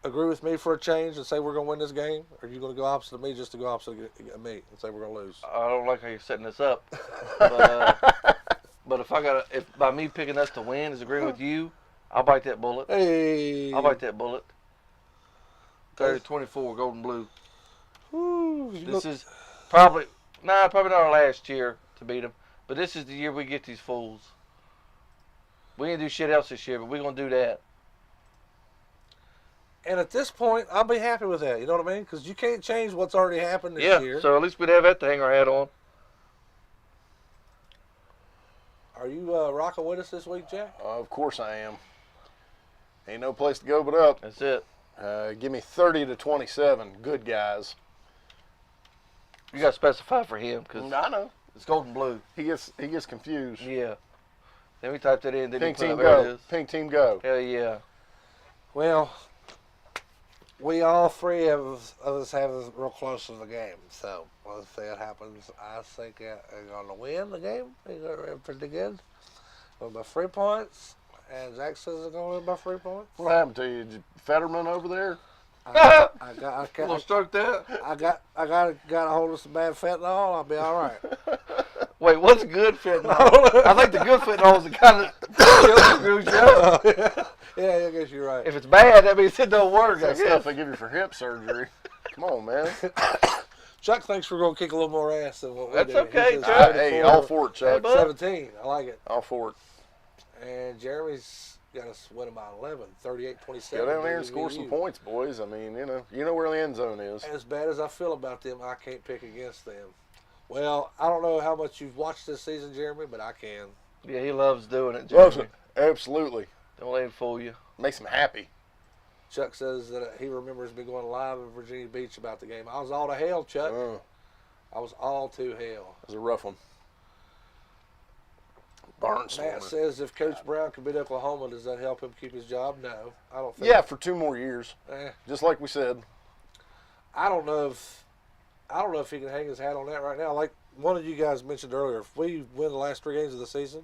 agree with me for a change and say we're going to win this game? Or are you going to go opposite of me just to go opposite of me and say we're going to lose? I don't like how you're setting this up. But if by me picking us to win is agreeing with you, I'll bite that bullet. Hey. I'll bite that bullet. 30-24, gold and blue. Woo, This is probably not our last year to beat them, but this is the year we get these fools. We didn't do shit else this year, but we're going to do that. And at this point, I'll be happy with that. You know what I mean? Because you can't change what's already happened this year. So at least we'd have that to hang our hat on. Are you rocking with us this week, Jack? Of course I am. Ain't no place to go but up. That's it. Give me 30-27. Good guys. You got to specify for him because I know. it's gold and blue. He gets confused. Yeah. Then we typed it in. Pink he team put up, there it go. is. Pink team go. Hell yeah. Well, we all three of us have us real close to the game. So we'll see what happens. I think they're going to win the game. They're going to win pretty good. Win by 3 points. And Jack says they're going to win by 3 points. What happened to you? Fetterman over there? I We'll stroke that. got a hold of some bad fentanyl. I'll be all right. Wait, what's good fentanyl? I think the good fentanyl is the kind of screws you up. Yeah, I guess you're right. If it's bad, that means it don't work. I That guess. stuff they give you for hip surgery. Come on, man. Chuck thinks we're going to kick a little more ass than what we That's do. okay, He says Chuck. Hey, all for it, Chuck. Hey, bud. 17. I like it. All for it. And Jeremy's got us winning by 11, 38-27. Go down there and score WVU. some points, boys. I mean, you know where the end zone is. As bad as I feel about them, I can't pick against them. Well, I don't know how much you've watched this season, Jeremy, but I can. Yeah, he loves doing it, Loves Jeremy. it. Absolutely. Don't let him fool you. Makes him happy. Chuck says that he remembers me going live in Virginia Beach about the game. I was all to hell, Chuck. I was all to hell. It was a rough one. Matt Barnstormer. says if Coach Brown can beat Oklahoma, does that help him keep his job? No, I don't think. Yeah, for 2 more years. Eh, Just like we said. I don't know if he can hang his hat on that right now. Like one of you guys mentioned earlier, if we win the last 3 games of the season,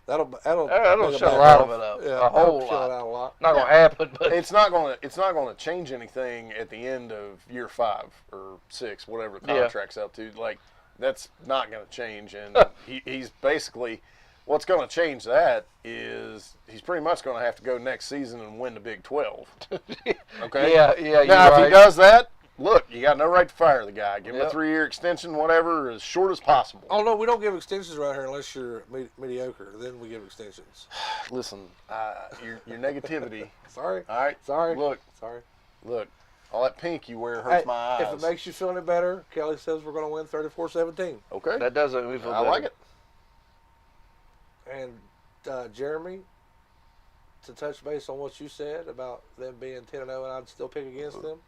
that'll That'll bring shut back a lot off. of it up. Yeah, A whole that'll shut lot. it out a lot. Not gonna happen, but It's not gonna change anything at the end of year 5 or 6, whatever the Yeah. contract's up to. Like, that's not gonna change. And he's basically, what's gonna change that is he's pretty much gonna have to go next season and win the Big 12. Okay. yeah, you're Now, if right. he does that, look, you got no right to fire the guy. Give him a Yep. 3-year extension, whatever, as short as possible. Oh no, we don't give extensions around here unless you're mediocre. Then we give extensions. Listen, your negativity. Sorry. All right. Sorry. Look, Sorry. all that pink you wear hurts Hey, my eyes. if it makes you feel any better, Kelly says we're going to win 34-17. Okay. that doesn't make me feel I like it. And Jeremy, to touch base on what you said about them being 10-0 and I'd still pick against them,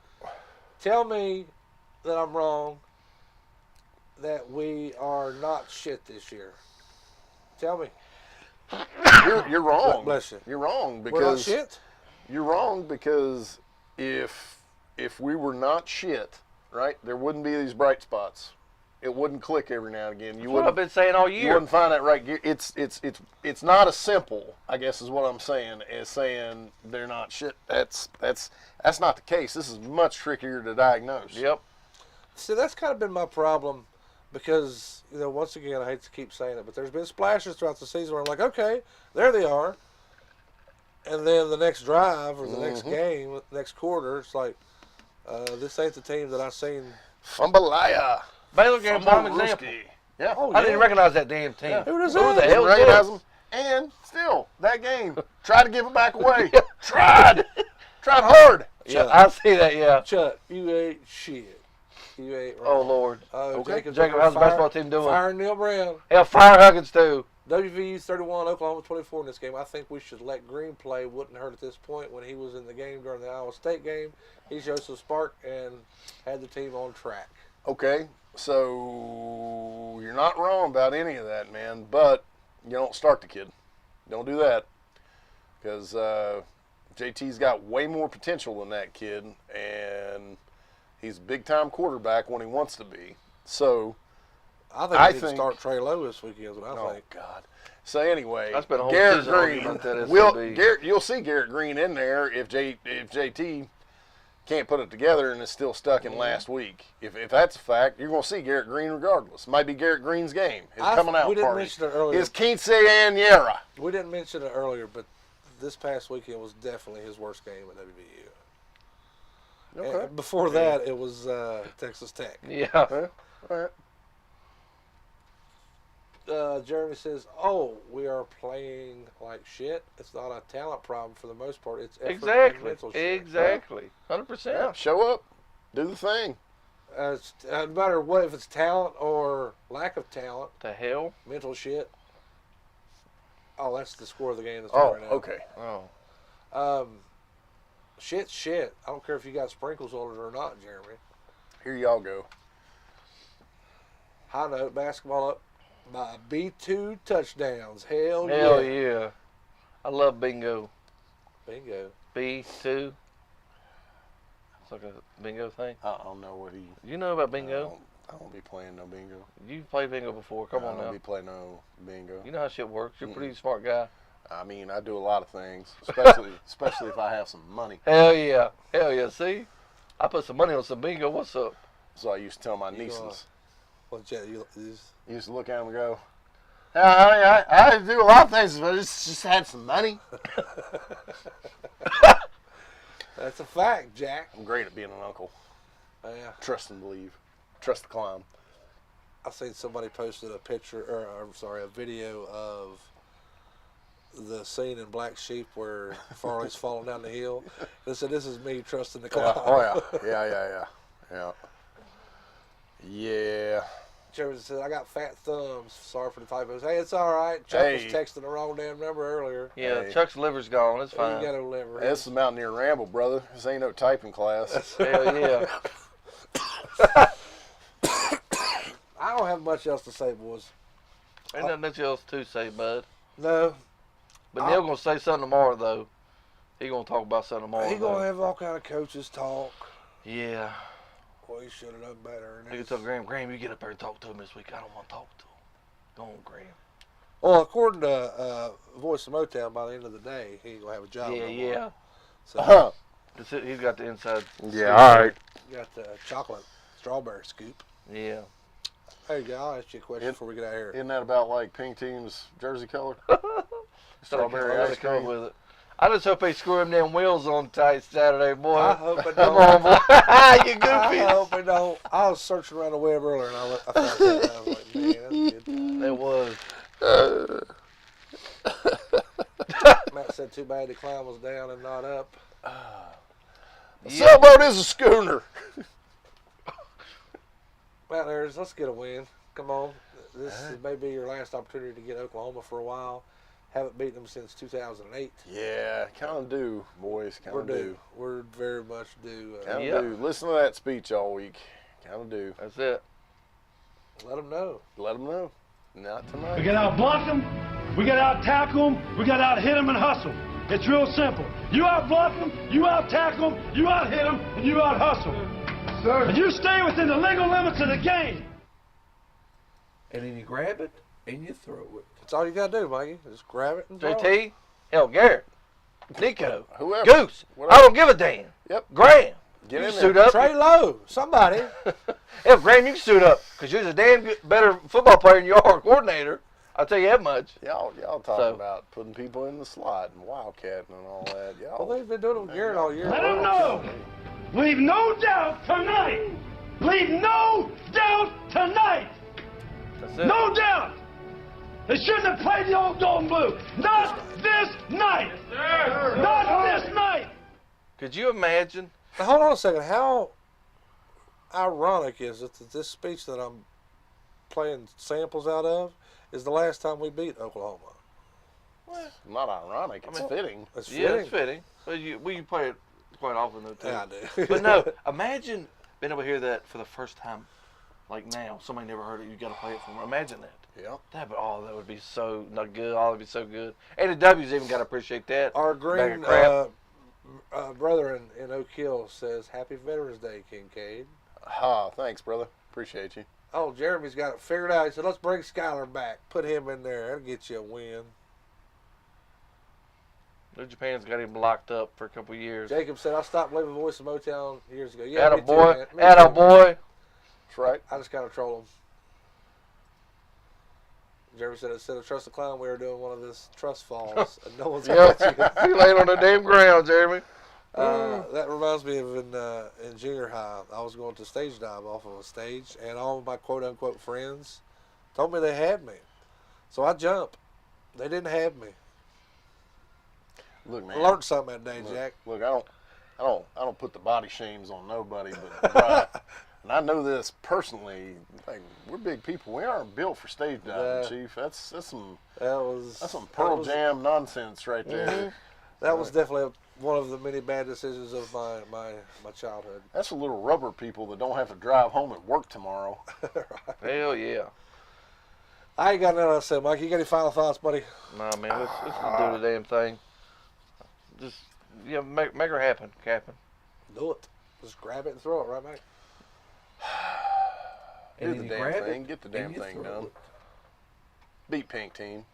tell me that I'm wrong, that we are not shit this year? Tell me. You're wrong. Bless you. You're wrong We're not because shit? you're wrong because if we were not shit, right, there wouldn't be these bright spots. It wouldn't click every now and again. That's what I've been saying all year. You wouldn't find that right. It's not as simple, I guess, is what I'm saying, as saying they're not shit. That's not the case. This is much trickier to diagnose. Yep. See, that's kind of been my problem because, once again, I hate to keep saying it, but there's been splashes throughout the season where I'm like, okay, there they are. And then the next drive or the next game, next quarter, it's like, this ain't the team that I've seen. Fumbalaya. Baylor game, prime example. Yeah. I didn't recognize that damn team. Who does Who that? the hell Didn't is recognize that? them. And still, that game, tried to give it back away. Tried hard. Yeah, I see that, yeah. Chuck, you ain't shit. You ain't right. Oh, Lord. Okay. Jacob, how's the basketball team doing? Fire Neil Brown. Hell, fire Huggins, too. WVU 31, Oklahoma 24 in this game. I think we should let Green play. Wouldn't hurt at this point. When he was in the game during the Iowa State game, he showed some spark and had the team on track. Okay, so you're not wrong about any of that, man, but you don't start the kid. Don't do that because JT's got way more potential than that kid, and he's a big-time quarterback when he wants to be. So I think we need to start Trey Lowe this weekend is what I think. Oh, God. So, anyway, That's been a whole Garrett season Green, argument that SOB. you'll see Garrett Green in there if JT can't put it together and is still stuck in last week. If that's a fact, you're going to see Garrett Green regardless. Might be Garrett Green's game, his coming out we didn't party. mention it earlier. His quinceañera. We didn't mention it earlier, but this past weekend was definitely his worst game at WVU. Okay. And before that, it was Texas Tech. Yeah. All right. Jeremy says, "Oh, we are playing like shit. It's not a talent problem for the most part. It's effort and Exactly. mental shit." Exactly. 100%. Yeah, show up. Do the thing. No matter what, if it's talent or lack of talent, The hell? mental shit. Oh, that's the score of the game that's on right now. Okay. Oh. Shit's shit. I don't care if you got sprinkles on it or not, Jeremy. Here y'all go. High note, basketball up by B2 touchdowns. Hell yeah. I love bingo. Bingo. B2. It's like a bingo thing. I don't know what he. You know about bingo? I don't be playing no bingo. You've played bingo before. Come on I don't now. be playing no bingo. You know how shit works. You're a pretty smart guy. I mean, I do a lot of things, especially if I have some money. Hell yeah. Hell yeah. See? I put some money on some bingo. What's up? So I used to tell my nieces. Well, Jet, you Used to look at them and go, "Yeah, I do a lot of things, but I just had some money." That's a fact, Jack. I'm great at being an uncle. Yeah. Trust and believe. Trust the climb. I seen somebody posted a picture, a video of the scene in Black Sheep where Farley's falling down the hill. They said, "This is me trusting the climb." Yeah. Jeremy said, "I got fat thumbs. Sorry for the typos." Hey, it's all right. Chuck was Hey. texting the wrong damn number earlier. Yeah, Hey. Chuck's liver's gone. It's You fine. got no liver. This is Mountaineer Ramble, brother. This ain't no typing class. Hell yeah. I don't have much else to say, boys. Ain't nothing else to say, bud. No. But Neil gonna say something tomorrow, though. He gonna talk about something tomorrow. He gonna have all kind of coaches talk. Yeah. Well, he should have done better. He can tell Graham, you get up there and talk to him this week. I don't want to talk to him. Go on, Graham. Well, according to Voice of Motown, by the end of the day, he ain't gonna have a job. Yeah, no more. yeah. So He's got the inside. Yeah, all right. you got the chocolate strawberry scoop. Yeah. There you go. I'll ask you a question before we get out of here. Isn't that about like Pink Team's jersey color? Strawberry ice ice cream cream. with it. I just hope they screw him them wheels on tight Saturday, boy. I hope it Come don't. on, boy. You goofy. I hope it don't. I was searching around the web earlier and I found that. I was like, man, that's good. It was. Matt said, too bad the climb was down and not up. A sailboat is a schooner. Matt Ayers, let's get a win. Come on. This may be your last opportunity to get Oklahoma for a while. Haven't beaten them since 2008. Yeah, kind of do, boys. Kind We're of due. do. We're very much due. Kind of Yeah. do. Listen to that speech all week. Kind of do. That's it. Let them know. Let them know. Not tonight. We got to out-block them, we got to out-tackle them, we got to out-hit them and hustle. It's real simple. You out-block them, you out-tackle them, you out-hit them, and you out-hustle. Sir. And you stay within the legal limits of the game. And then you grab it and you throw it. That's all you got to do, Mikey. Just grab it and throw it. JT, hell, Garrett, Nico, Whoever. Goose. Whatever. I don't give a damn. Yep. Graham, Get you in can there. suit up. Trey Lowe, somebody. Hell, Graham, you can suit up because you're a damn good, better football player than you are coordinator. I'll tell you that much. Y'all talking about putting people in the slot and wildcatting and all that. Y'all. Well, they've been doing it with Garrett all year. Let them know. Leave no doubt tonight. Leave no doubt tonight. That's it. No doubt. They shouldn't have played the old gold and blue. Not this night. Not this night. Could you imagine? Now, hold on a second. How ironic is it that this speech that I'm playing samples out of is the last time we beat Oklahoma? Not ironic. It's fitting. It's Yeah, fitting. it's fitting. But you play it quite often, though, too. Yeah, I do. But no, imagine being able to hear that for the first time, like now. Somebody never heard it. You got to play it for them. Imagine that. Yeah. That would be so not good. Oh, that'd be so good. And the W's even got to appreciate that. Our Bag green of crap. brother in Oak Hill says, "Happy Veterans Day, Kincaid." Thanks, brother. Appreciate you. Oh, Jeremy's got it figured out. He said, "Let's bring Skyler back. Put him in there. That'll get you a win." New Japan's got him locked up for a couple years. Jacob said, "I stopped believing Voice of Motown years ago." Yeah, me too, Attaboy. man. Me too. Attaboy. That's right. I just kind of troll him. Jeremy said, "Instead of Trust the Clown, we were doing one of this trust falls, and no one's Yep. got you." You laying on the damn ground, Jeremy. That reminds me of in junior high, I was going to stage dive off of a stage, and all of my quote-unquote friends told me they had me. So I jumped. They didn't have me. Look, I man. learned something that day, Jack. Look, I don't put the body shames on nobody, but and I know this personally. Like, we're big people. We aren't built for stage diving, Chief. That's some Pearl Jam nonsense right there. Mm-hmm. That was definitely one of the many bad decisions of my childhood. That's the little rubber people that don't have to drive home at work tomorrow. Hell yeah. I ain't got nothing else to say, Mike. You got any final thoughts, buddy? Nah, man, let's do the damn thing. Just make her happen, Captain. Do it. Just grab it and throw it right back. Do the damn thing. Get the damn thing done. Beat Pink Team.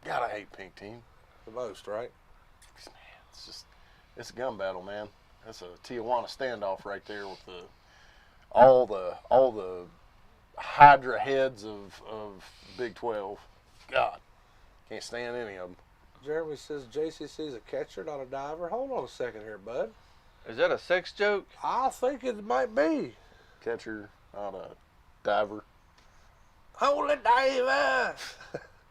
God, I hate Pink Team. The most, right? Man, it's a gun battle, man. That's a Tijuana standoff right there with all the Hydra heads of Big 12. God, can't stand any of them. Jeremy says JCC's a catcher, not a diver. Hold on a second here, bud. Is that a sex joke? I think it might be. Catcher, not a diver. Holy diver!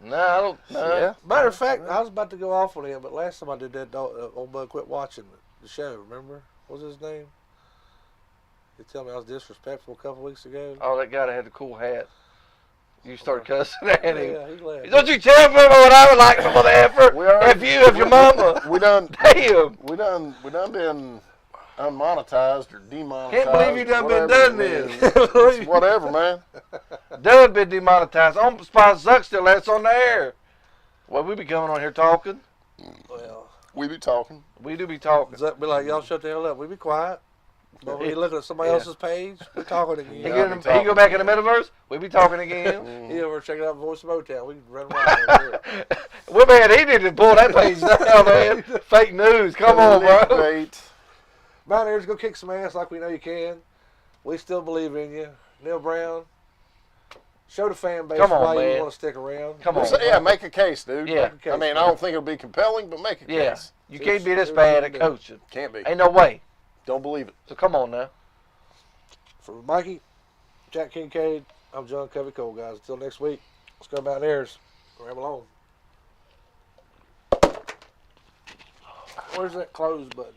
No, I don't. No. Yeah. Matter of fact, I was about to go off on him, but last time I did that, old bud quit watching the show. Remember? What was his name? You tell me I was disrespectful a couple weeks ago. Oh, that guy that had the cool hat. You start cussing at him. Yeah, he laughed. Don't you tell me what I would like for the effort? If your mama. We done. Damn. We done been unmonetized or demonetized. Can't believe you done been whatever done it this. is. Whatever, man. Done been demonetized. On Spot Zuck still that's on the air. Well, we be coming on here talking. Well, We be talking. We do be talking. Zuck be like, y'all shut the hell up. We be quiet. But when you looking at somebody else's page, we talking He again. go back in the metaverse. We be talking again. He over checking out Voice of Motown. We can run around over here. Well, man, he need to pull that page down, man. Fake news. Come on, bro. Mountaineers, go kick some ass like we know you can. We still believe in you. Neil Brown, show the fan base Come on, why man. you want to stick around. Come on. Yeah, make a case, dude. Yeah. I mean, I don't think it'll be compelling, but make a Yeah. case. You can't be this bad at coaching. Can't be. Ain't no way. Don't believe it. So come on now. For Mikey, Jack Kincaid, I'm John Covey Cole, guys. Until next week, let's go Mountaineers. Ramble on. Where's that close button?